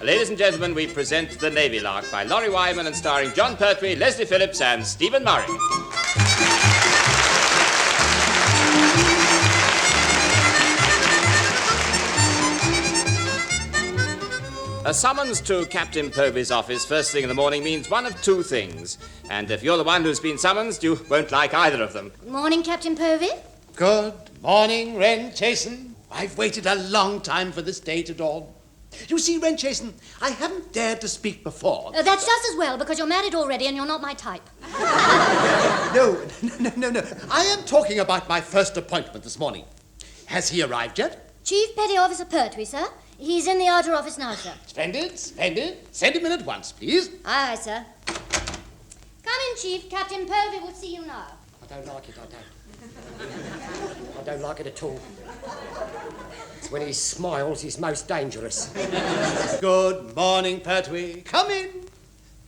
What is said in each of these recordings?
Ladies and gentlemen, we present The Navy Lark by Laurie Wyman and starring John Pertwee, Leslie Phillips and Stephen Murray. A summons to Captain Pertwee's office first thing in the morning means one of two things. And if you're the one who's been summoned, you won't like either of them. Good morning, Captain Pertwee. Good morning, Wren Chasen. I've waited a long time for this day to dawn. You see, Wren Chasen, I haven't dared to speak before. That's just as well, because you're married already and you're not my type. No. I am talking about my first appointment this morning. Has he arrived yet? Chief Petty Officer Pertwee, sir. He's in the outer office now, sir. Splendid. Send him in at once, please. Aye, sir. Come in, Chief. Captain Pertwee will see you now. I don't like it, I don't like it at all. It's when he smiles he's most dangerous. Good morning, Pertwee. Come in.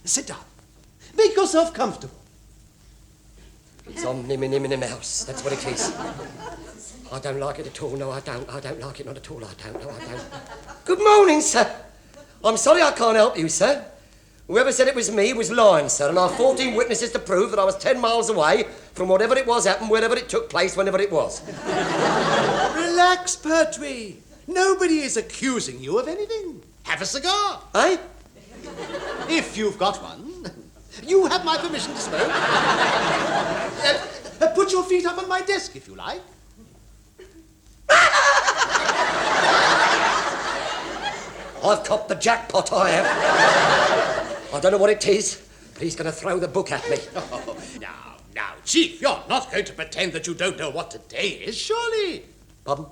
Sit down. Make yourself comfortable. It's on him house. That's what it is. I don't like it at all. No, I don't. I don't like it, not at all. I don't. No, I don't. Good morning, sir. I'm sorry I can't help you, sir. Whoever said it was me was lying, sir, and I've 14 witnesses to prove that I was 10 miles away from whatever it was happened, wherever it took place, whenever it was. Relax, Pertwee. Nobody is accusing you of anything. Have a cigar. Eh? If you've got one. You have my permission to smoke. Put your feet up on my desk, if you like. I've copped the jackpot, I have. I don't know what it is, but he's going to throw the book at me. Oh, now, Chief, you're not going to pretend that you don't know what today is, surely. Pardon?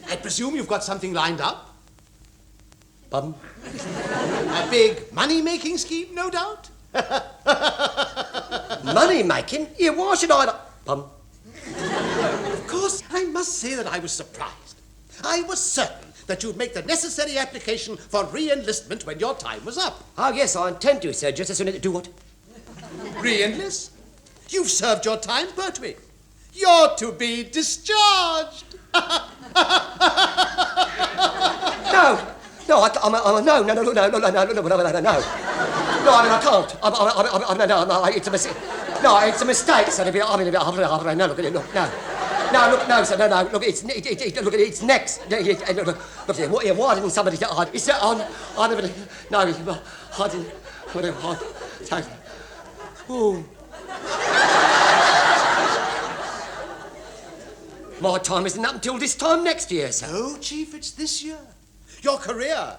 I presume you've got something lined up? Pardon? A big money-making scheme, no doubt? Money-making? Yeah, why should I... Pardon? Of course, I must say that I was surprised. I was certain that you'd make the necessary application for re-enlistment when your time was up. Oh, yes, I intend to, sir, just as soon as... Do what? Re-enlist? You've served your time, Pertwee. You're to be discharged. No, I mean, I can't. No, it's a mistake. No, it's a mistake, sir. No, look at it, look, no. No, sir, no, look, it's next. Look, why didn't somebody... I never... No, I didn't... Oh. My time isn't up until this time next year, sir. No, Chief, it's this year. Your career,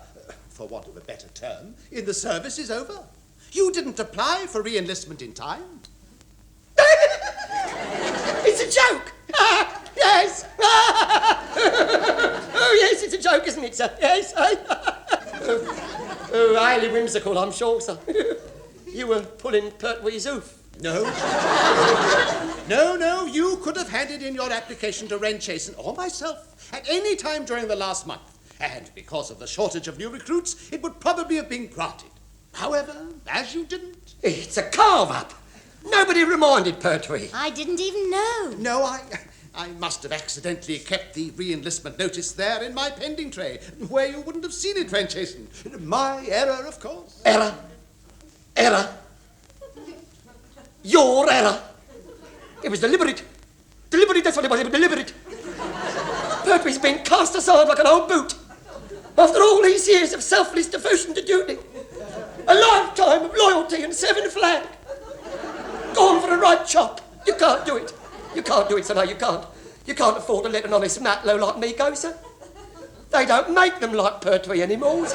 for want of a better term, in the service is over. You didn't apply for re-enlistment in time. It's a joke! Yes! Oh, yes, it's a joke, isn't it, sir? Yes. Highly whimsical, I'm sure, sir. You were pulling Pertwee's oof. No, you could have handed in your application to Wren Chasen or myself at any time during the last month. And because of the shortage of new recruits, it would probably have been granted. However, as you didn't... It's a carve-up. Nobody reminded Pertwee. I didn't even know. No, I must have accidentally kept the re-enlistment notice there in my pending tray, where you wouldn't have seen it, Wren Chasen. My error, of course. Error? Your error. It was deliberate. That's what it was. It was deliberate. Pertwee's been cast aside like an old boot. After all these years of selfless devotion to duty, a lifetime of loyalty and serving flag, gone for a right chop. You can't do it. You can't do it, sir. No, you can't. You can't afford to let an honest matlow like me go, sir. They don't make them like Pertwee anymore.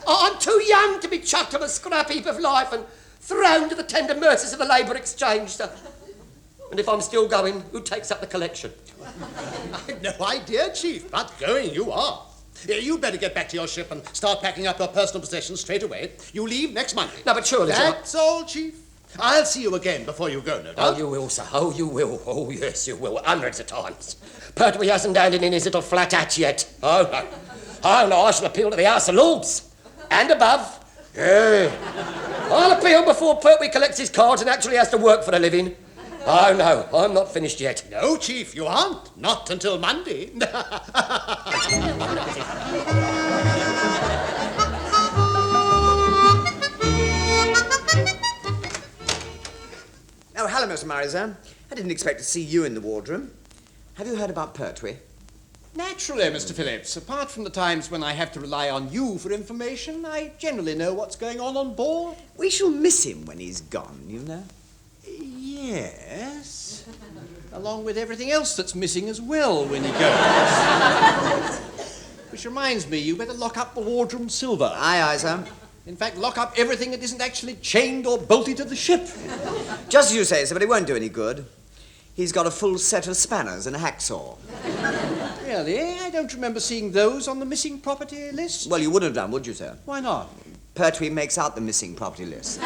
I'm too young to be chucked on a scrap heap of life and thrown to the tender mercies of the labour exchange, sir. And if I'm still going, who takes up the collection? I've no idea, Chief, but going you are. You'd better get back to your ship and start packing up your personal possessions straight away. You leave next Monday. No, but surely, That's all, Chief. I'll see you again before you go, no doubt. Oh, you will, sir. Oh, you will. Oh, yes, you will. Hundreds of times. Pertwee hasn't handed in his little flat hat yet. Oh, no. Oh, no, I shall appeal to the House of Lords. And above. Yeah. I'll appeal before Pertwee collects his cards and actually has to work for a living. Oh, no, I'm not finished yet. No, Chief, you aren't. Not until Monday. Oh, hello, Mr. Marizan. I didn't expect to see you in the wardroom. Have you heard about Pertwee? Naturally, Mr. Phillips. Apart from the times when I have to rely on you for information, I generally know what's going on board. We shall miss him when he's gone, you know. Yes. Along with everything else that's missing as well when he goes. Which reminds me, you better lock up the wardroom silver. Aye, aye, sir. In fact, lock up everything that isn't actually chained or bolted to the ship. Just as you say, sir, but it won't do any good. He's got a full set of spanners and a hacksaw. Really? I don't remember seeing those on the missing property list. Well, you wouldn't have done, would you, sir? Why not? Pertwee makes out the missing property list.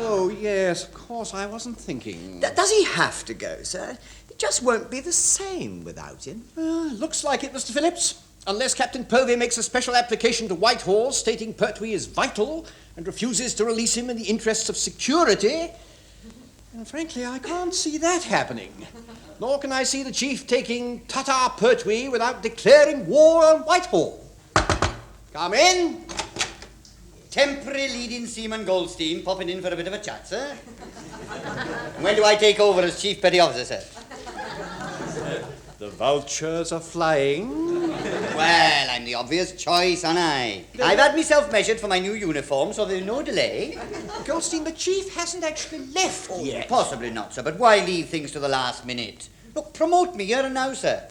Oh, yes, of course, I wasn't thinking. Does he have to go, sir? It just won't be the same without him. Looks like it, Mr. Phillips. Unless Captain Pertwee makes a special application to Whitehall stating Pertwee is vital and refuses to release him in the interests of security. And frankly, I can't see that happening. Nor can I see the Chief taking Tata Pertwee without declaring war on Whitehall. Come in. Temporary leading seaman Goldstein popping in for a bit of a chat, sir. When do I take over as Chief Petty Officer, sir? The vultures are flying. Well, I'm the obvious choice, aren't I? I've had myself measured for my new uniform, so there's no delay. Goldstein, the Chief hasn't actually left yet. Possibly not, sir, but why leave things to the last minute? Look, promote me here and now, sir.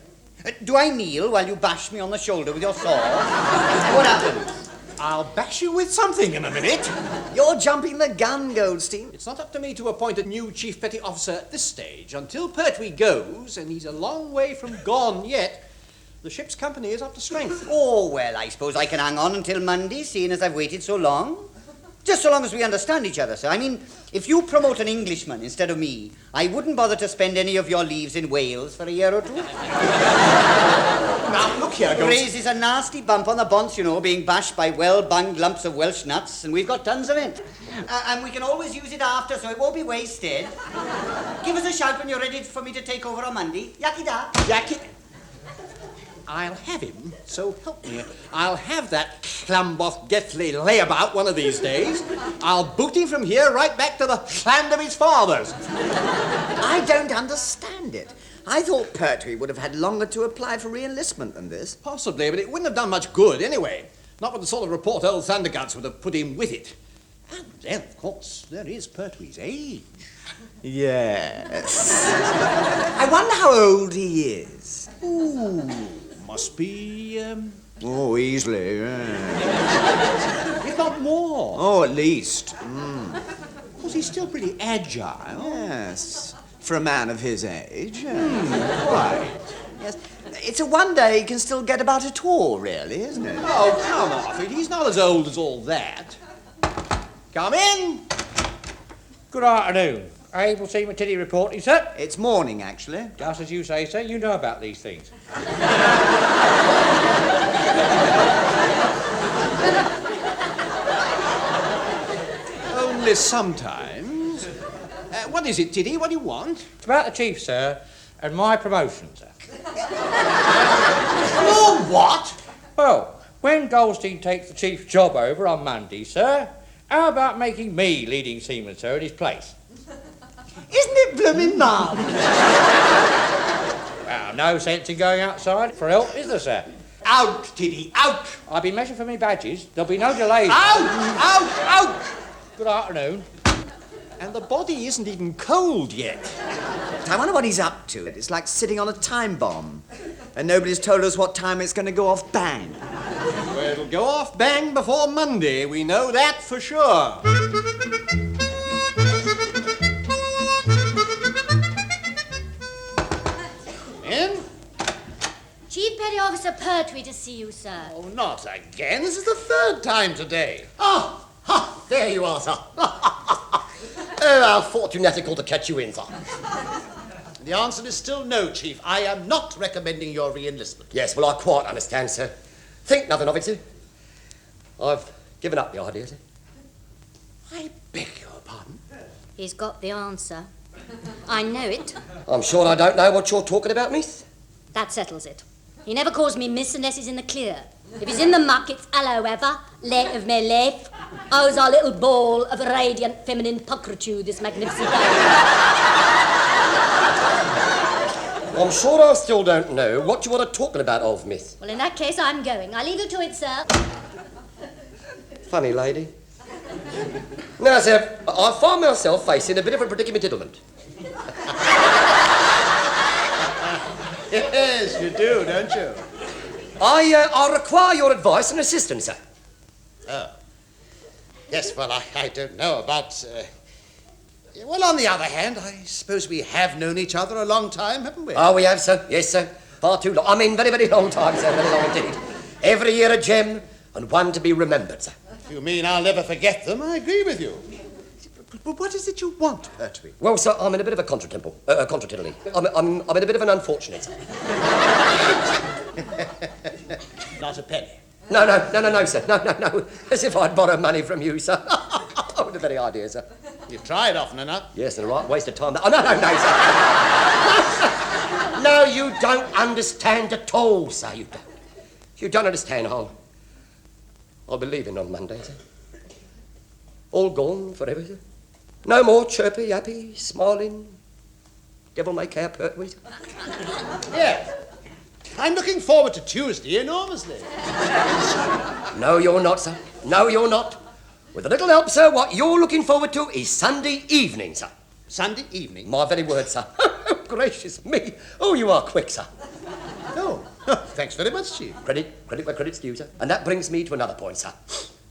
Do I kneel while you bash me on the shoulder with your sword? What happens? I'll bash you with something in a minute. You're jumping the gun, Goldstein. It's not up to me to appoint a new Chief Petty Officer at this stage. Until Pertwee goes, and he's a long way from gone yet, the ship's company is up to strength. Oh, well, I suppose I can hang on until Monday, seeing as I've waited so long. Just so long as we understand each other, sir. I mean, if you promote an Englishman instead of me, I wouldn't bother to spend any of your leaves in Wales for a year or two. Now, look here, Goldstein. Raises a nasty bump on the bonds, you know, being bashed by well-bunged lumps of Welsh nuts, and we've got tons of it. And we can always use it after, so it won't be wasted. Give us a shout when you're ready for me to take over on Monday. Yaki da. Yaki. I'll have him, so help me. I'll have that Clamboth Gethley layabout one of these days. I'll boot him from here right back to the land of his fathers. I don't understand it. I thought Pertwee would have had longer to apply for re-enlistment than this. Possibly, but it wouldn't have done much good anyway. Not with the sort of report old Thunderguts would have put in with it. And then, of course, there is Pertwee's age. Yes. I wonder how old he is. Ooh, must be, Oh, easily, if not more. Oh, at least. Because he's still pretty agile. Yes. For a man of his age. Right. Yes. It's a wonder he can still get about at all, really, isn't it? Oh, come off it. He's not as old as all that. Come in. Good afternoon. Able to see my titty reporting, sir? It's morning, actually. Just as you say, sir. You know about these things. Only sometimes. What is it, Tiddy? What do you want? It's about the chief, sir, and my promotion, sir. Oh, what? Well, when Goldstein takes the chief's job over on Monday, sir, how about making me leading seaman, sir, in his place? Isn't it blooming mad? Well, no sense in going outside for help, is there, sir? Out, Tiddy, out! I'll be measured for me badges. There'll be no delays. Out! Good afternoon. And the body isn't even cold yet. I wonder what he's up to. It's like sitting on a time bomb. And nobody's told us what time it's going to go off bang. Well, it'll go off bang before Monday. We know that for sure. In? Chief Petty Officer Pertwee to see you, sir. Oh, not again. This is the third time today. Oh, ha, there you are, sir. Oh, how fortunatical to catch you in, sir. The answer is still no, Chief. I am not recommending your re-enlistment. Yes, well, I quite understand, sir. Think nothing of it, sir. I've given up the idea, sir. I beg your pardon. He's got the answer. I know it. I'm sure I don't know what you're talking about, miss. That settles it. He never calls me miss unless he's in the clear. If he's in the muck, it's hello, Eva, late of my life. How's our little ball of radiant feminine pulchritude this magnificent day? I'm sure I still don't know what you are talking about of, miss. Well, in that case, I'm going. I leave you to it, sir. Funny lady. Now, sir, I find myself facing a bit of a predicament. Yes, you do, don't you? I require your advice and assistance, sir. Oh. Yes, well, I don't know about... Well, on the other hand, I suppose we have known each other a long time, haven't we? Oh, we have, sir. Yes, sir. Far too long. I mean, very, very long time, sir. Very long indeed. Every year a gem and one to be remembered, sir. If you mean I'll never forget them, I agree with you. But what is it you want, Pertwee? Well, sir, I'm in a bit of a contratempo. I'm in a bit of an unfortunate, sir. Not a penny. No, sir. No. As if I'd borrow money from you, sir. Oh, the very idea, sir. You've tried often enough. Yes, and a right waste of time. Oh, no, sir. No, you don't understand at all, sir. You don't. You don't understand. I'll be leaving on Monday, sir. All gone forever, sir. No more chirpy, happy, smiling, devil-may-care Pertwee. Yes. I'm looking forward to Tuesday enormously. No, you're not, sir. No, you're not. With a little help, sir, what you're looking forward to is Sunday evening, sir. Sunday evening? My very word, sir. Gracious me. Oh, you are quick, sir. Oh, thanks very much, Chief. Credit where credit's due, sir. And that brings me to another point, sir.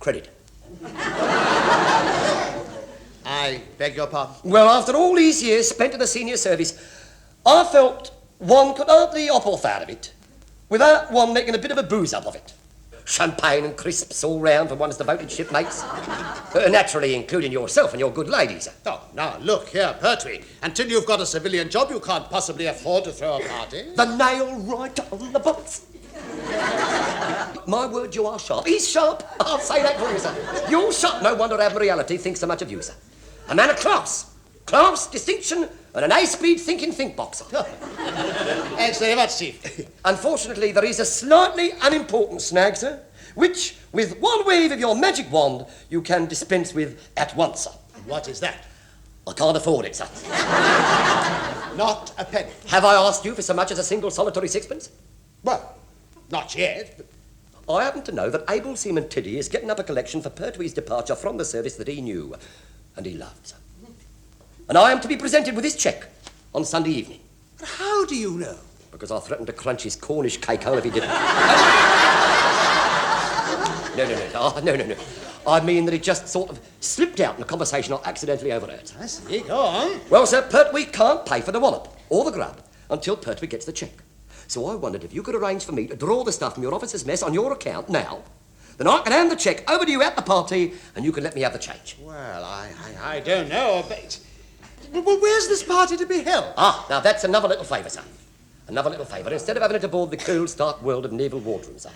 Credit. I beg your pardon? Well, after all these years spent in the senior service, I felt one could hardly hop off out of it without one making a bit of a booze up of it. Champagne and crisps all round for one's devoted shipmates. Naturally, including yourself and your good ladies. Oh, now, look here, Pertwee. Until you've got a civilian job, you can't possibly afford to throw a party. The nail right on the box. My word, you are sharp. He's sharp. I'll say that for you, sir. You're sharp. No wonder Admiralty thinks so much of you, sir. A man of class. Class, distinction, and an high-speed thinking think boxer. Thanks very much, Chief. Unfortunately, there is a slightly unimportant snag, sir, which, with one wave of your magic wand, you can dispense with at once, sir. What is that? I can't afford it, sir. Not a penny. Have I asked you for so much as a single solitary sixpence? Well, not yet, but... I happen to know that able Seaman Tiddy is getting up a collection for Pertwee's departure from the service that he knew and he loved, sir. And I am to be presented with his cheque on Sunday evening. But how do you know? Because I threatened to crunch his Cornish cake hole if he didn't. No. I mean that it just sort of slipped out in a conversation I accidentally overheard. I see. Go on. Well, sir, Pertwee can't pay for the wallop or the grub until Pertwee gets the cheque. So I wondered if you could arrange for me to draw the stuff from your officer's mess on your account now. Then I can hand the cheque over to you at the party and you can let me have the change. Well, I don't know, but... Well, where's this party to be held? Now that's another little favour, sir. Another little favour. Instead of having it aboard the cool, stark world of naval wardroom, sir,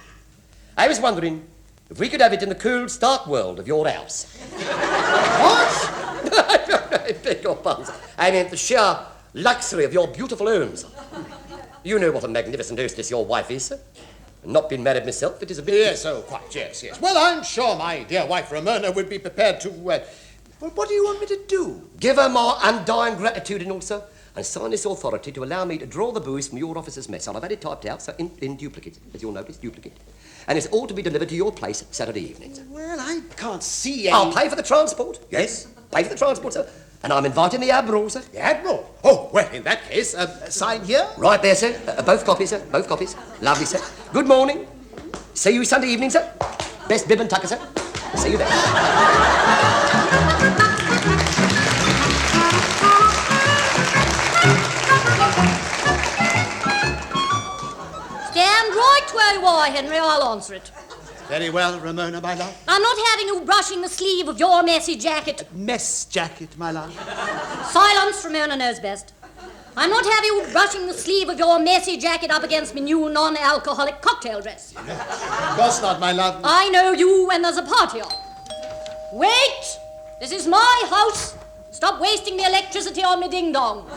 I was wondering if we could have it in the cool, stark world of your house. What? I beg your pardon, sir. I meant the sheer luxury of your beautiful home, sir. You know what a magnificent hostess your wife is, sir. And not being married myself, it is a bit... Yes, oh, quite, yes. Well, I'm sure my dear wife Ramona would be prepared to... Well, what do you want me to do? Give her my undying gratitude and also, and sign this authority to allow me to draw the booze from your officer's mess. I've had it typed out, so in duplicate, as you'll notice, duplicate. And it's all to be delivered to your place Saturday evening, sir. Well, I can't see any... I'll pay for the transport. Yes, pay for the transport, sir. And I'm inviting the Admiral, sir. The Admiral? Oh, well, in that case, sign here? Right there, sir. Both copies, sir. Both copies. Lovely, sir. Good morning. See you Sunday evening, sir. Best bib and tucker, sir. See you there. Stand right where you are, Henry. I'll answer it. Very well, Ramona, my love. I'm not having you brushing the sleeve of your messy jacket. Mess jacket, my love. Silence, Ramona knows best. I'm not having you brushing the sleeve of your messy jacket up against my new non-alcoholic cocktail dress. Of course not, my love. I know you when there's a party on. Wait! This is my house. stop wasting the electricity on me ding-dong.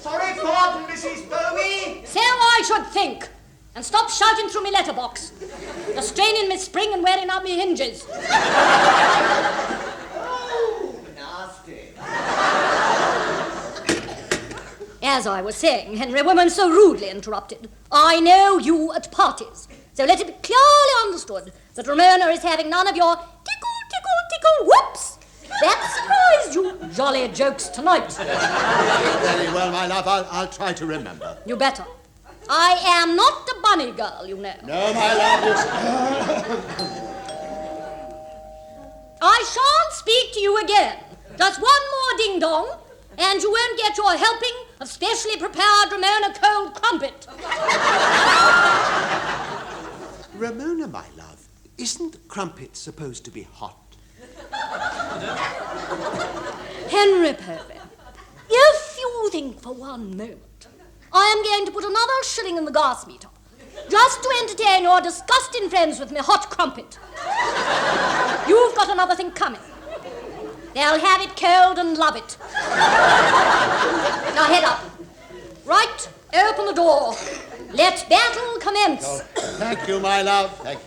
Sorry, pardon, Mrs. Bowie. So I should think. And stop shouting through me letterbox. You're straining me spring and wearing out me hinges. Oh, nasty. As I was saying, Henry, women so rudely interrupted. I know you at parties, so let it be clearly understood that Ramona is having none of your tickle, whoops. That surprised you jolly jokes tonight. Very well, my love. I'll try to remember. You better. I am not a bunny girl, you know. No, my love, I shan't speak to you again. Just one more ding-dong, and you won't get your helping of specially prepared Ramona cold crumpet. Ramona, my love, isn't crumpet supposed to be hot? Henry Pertwee, if you think for one moment I am going to put another shilling in the gas meter just to entertain your disgusting friends with me hot crumpet, you've got another thing coming. They'll have it cold and love it. Now head up. Right, open the door. Let battle commence. Oh, thank you, my love. Thank you.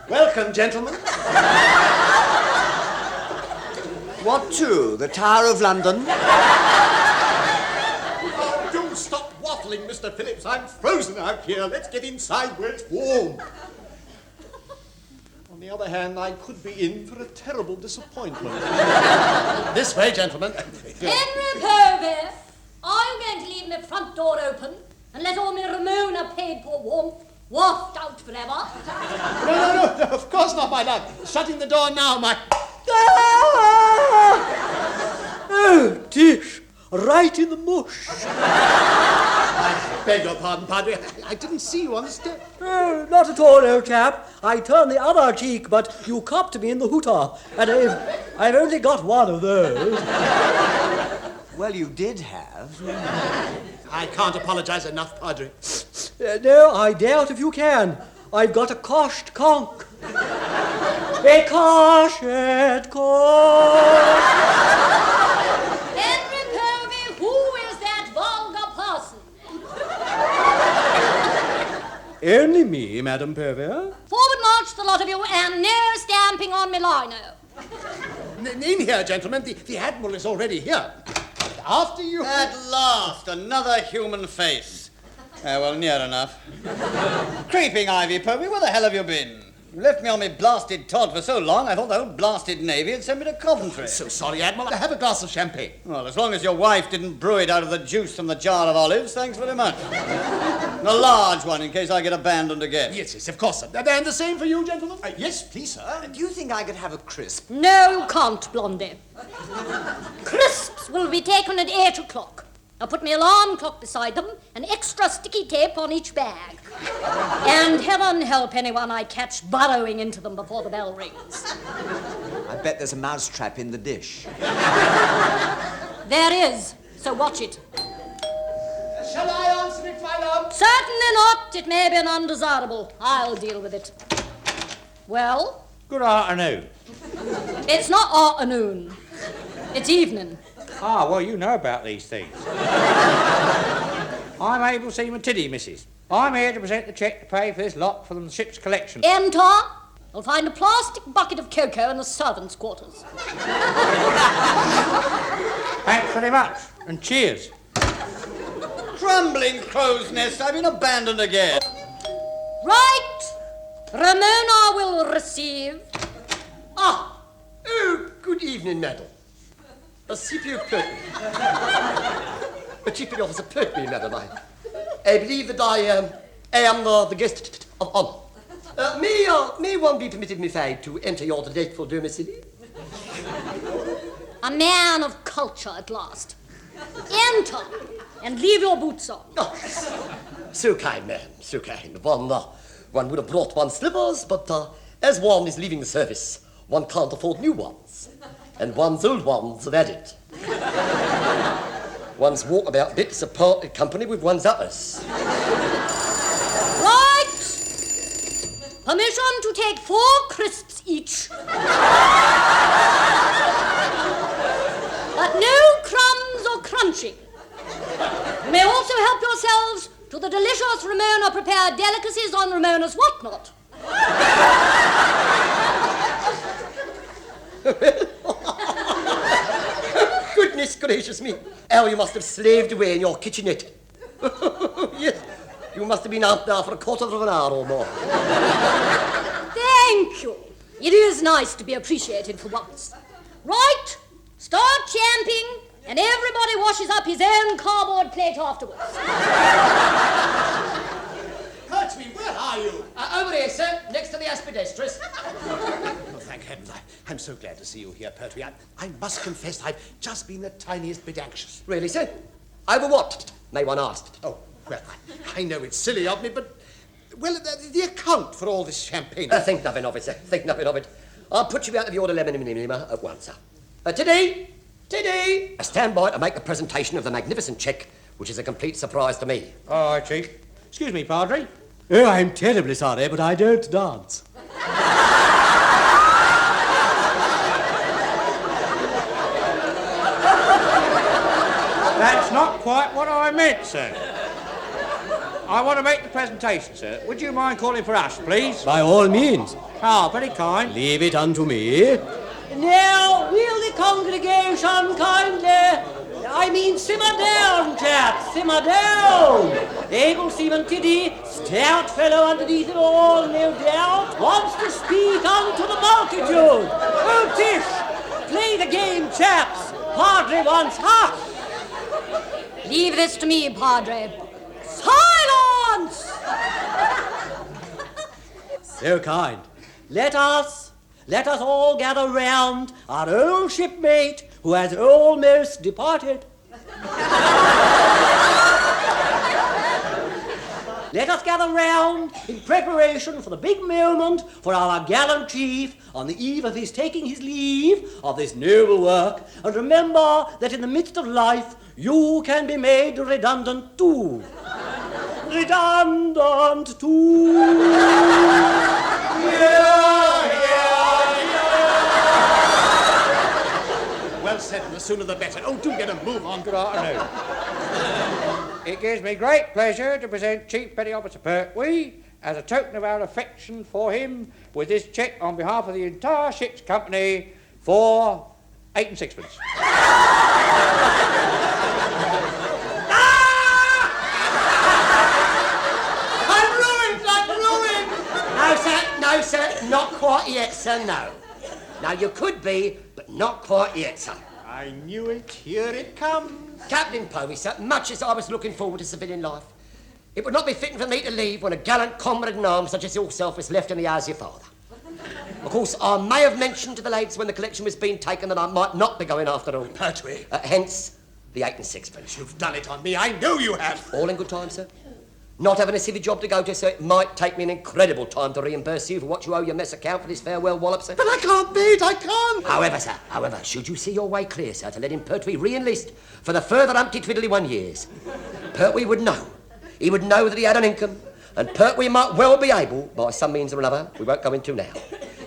Welcome, gentlemen. What to? The Tower of London? Oh, do stop waffling, Mr. Phillips. I'm frozen out here. Let's get inside where it's warm. On the other hand, I could be in for a terrible disappointment. This way, gentlemen. Henry Pertwee, are you going to leave my front door open and let all my Ramona paid for warmth waft out forever? No, of course not, my love. Shutting the door now, my... Oh, Tish, right in the mush. Beg your pardon, Padre. I didn't see you on the step. Oh, not at all, old chap. I turned the other cheek, but you copped me in the hooter, and I've only got one of those. Well, you did have. I can't apologize enough, Padre. No, I doubt if you can. I've got a coshed conch. A coshed conch. Henry Pertwee, who is that vulgar person? Only me, Madam Pertwee. Forward march, the lot of you, and no stamping on me lino. In here, gentlemen. The Admiral is already here. After you... At last, another human face. Well, near enough. Creeping Ivy, Pertwee, where the hell have you been? You left me on me blasted Todd for so long, I thought the whole blasted Navy had sent me to Coventry. So sorry, Admiral. Have a glass of champagne. Well, as long as your wife didn't brew it out of the juice from the jar of olives, thanks very much. And a large one, in case I get abandoned again. Yes, of course, sir. And the same for you, gentlemen? Yes, please, sir. Do you think I could have a crisp? No, you can't, Blondie. Crisps will be taken at 8 o'clock. Now put my alarm clock beside them, and extra sticky tape on each bag. And heaven help anyone I catch burrowing into them before the bell rings. I bet there's a mousetrap in the dish. There is, so watch it. Shall I answer it, my love? Certainly not. It may be an undesirable. I'll deal with it. Well? Good afternoon. It's not afternoon. It's evening. Ah, well, you know about these things. I'm Able Seaman Tiddy, missus. I'm here to present the cheque to pay for this lot from the ship's collection. Enter. You'll find a plastic bucket of cocoa in the servants' quarters. Thanks very much, and cheers. Crumbling crow's nest, I've been abandoned again. Right. Ramona will receive. Oh, good evening, madam. C.P.O. Pertwee. Chief Petty Officer Pertwee, madam. I believe that I am the guest of honor. May one be permitted, Miss Hyde, to enter your delightful domicile? A man of culture at last. Enter and leave your boots on. Oh, so kind, ma'am, so kind. One would have brought one's slippers, but as one is leaving the service, one can't afford new ones, and one's old ones have had it. One's walkabout bits are parted company with one's utters. Right! Permission to take 4 crisps each. But no crumbs or crunching. You may also help yourselves to the delicious Ramona-prepared delicacies on Ramona's whatnot. Goodness gracious me. How you must have slaved away in your kitchenette. Yes, you must have been out there for a quarter of an hour or more. Thank you. It is nice to be appreciated for once. Right, start champing, and everybody washes up his own cardboard plate afterwards. Pertwee, where are you? Over here, sir, next to the aspidestris. Oh, thank heavens. I'm so glad to see you here, Pertwee. I must confess I've just been the tiniest bit anxious. Really, sir? Over what, may one ask? Oh, well, I know it's silly of me, but... Well, the account for all this champagne... Think nothing of it, sir. Think nothing of it. I'll put you out of the order lemon at once, sir. Tiddy! Stand by to make the presentation of the magnificent cheque, which is a complete surprise to me. All right, Chief. Excuse me, Padre. Oh, I'm terribly sorry, but I don't dance. That's not quite what I meant, sir. I want to make the presentation, sir. Would you mind calling for us, please? By all means. Ah, very kind. Leave it unto me. Now, will the congregation simmer down, chaps, simmer down. Able Seaman Tiddy, stout fellow underneath it all, no doubt, wants to speak unto the multitude. Oh, Tish, play the game, chaps. Padre wants hush. Leave this to me, Padre. Silence! So kind. Let us all gather round our old shipmate who has almost departed. Let us gather round in preparation for the big moment for our gallant chief on the eve of his taking his leave of this noble work. And remember that in the midst of life, you can be made redundant too. Redundant too. Well said, and the sooner the better. Oh, do get a move on. Good afternoon. It gives me great pleasure to present Chief Petty Officer Pertwee as a token of our affection for him with this cheque on behalf of the entire ship's company for 8 and 6pence. I'm ruined! No, sir, not quite yet, sir, no. Now, you could be, but not quite yet, sir. I knew it. Here it comes. Captain Pertwee, sir, much as I was looking forward to civilian life, it would not be fitting for me to leave when a gallant comrade-in-arms such as yourself is left in the house of your father. Of course, I may have mentioned to the ladies when the collection was being taken that I might not be going after all. Pertwee. Hence, the 8 and 6pence. You've done it on me. I know you have. All in good time, sir. Not having a civvy job to go to, sir, it might take me an incredible time to reimburse you for what you owe your mess account for this farewell wallop, sir. But I can't beat. I can't. However, should you see your way clear, sir, to let him Pertwee re-enlist for the further umpty twiddly 1 years, Pertwee would know. He would know that he had an income, and Pertwee might well be able, by some means or another, we won't go into now,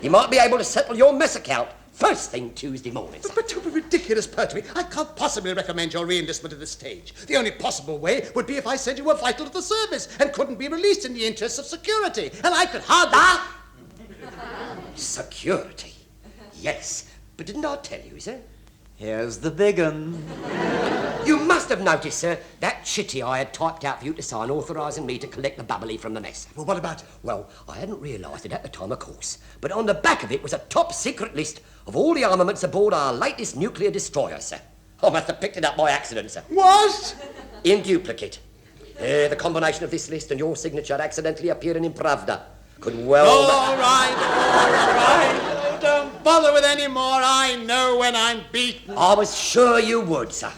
he might be able to settle your mess account first thing Tuesday morning, sir. But don't be ridiculous, Pertwee. I can't possibly recommend your re-enlistment at this stage. The only possible way would be if I said you were vital to the service and couldn't be released in the interests of security. And I could hardly... Security? Yes. But didn't I tell you, sir? Here's the big un. You must have noticed, sir, that chitty I had typed out for you to sign authorising me to collect the bubbly from the mess. Well, what about it? Well, I hadn't realised it at the time, of course, but on the back of it was a top-secret list of all the armaments aboard our latest nuclear destroyer, sir. I must have picked it up by accident, sir. What? In duplicate. The combination of this list and your signature accidentally appearing in Pravda could well... All right. Don't bother with any more. I know when I'm beaten. I was sure you would, sir.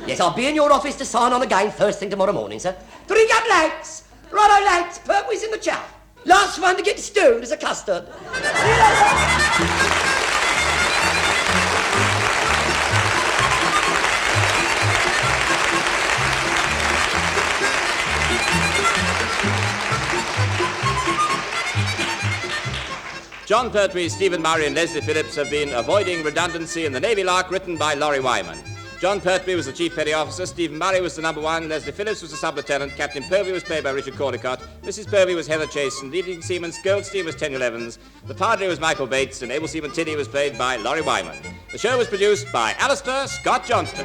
Yes, I'll be in your office to sign on again first thing tomorrow morning, sir. Drink up, lads. Righto, lads. Pertwee's in the chat. Last one to get stoned is a custard. See you later. John Pertwee, Stephen Murray and Leslie Phillips have been Avoiding Redundancy in the Navy Lark, written by Laurie Wyman. John Pertwee was the Chief Petty Officer, Stephen Murray was the number one, Leslie Phillips was the Sub-Lieutenant, Captain Pertwee was played by Richard Caldecott, Mrs. Pertwee was Heather Chasen, leading seaman Goldstein was Tenny Evans, the Padre was Michael Bates, and Able Seaman Tiddy was played by Laurie Wyman. The show was produced by Alistair Scott Johnston.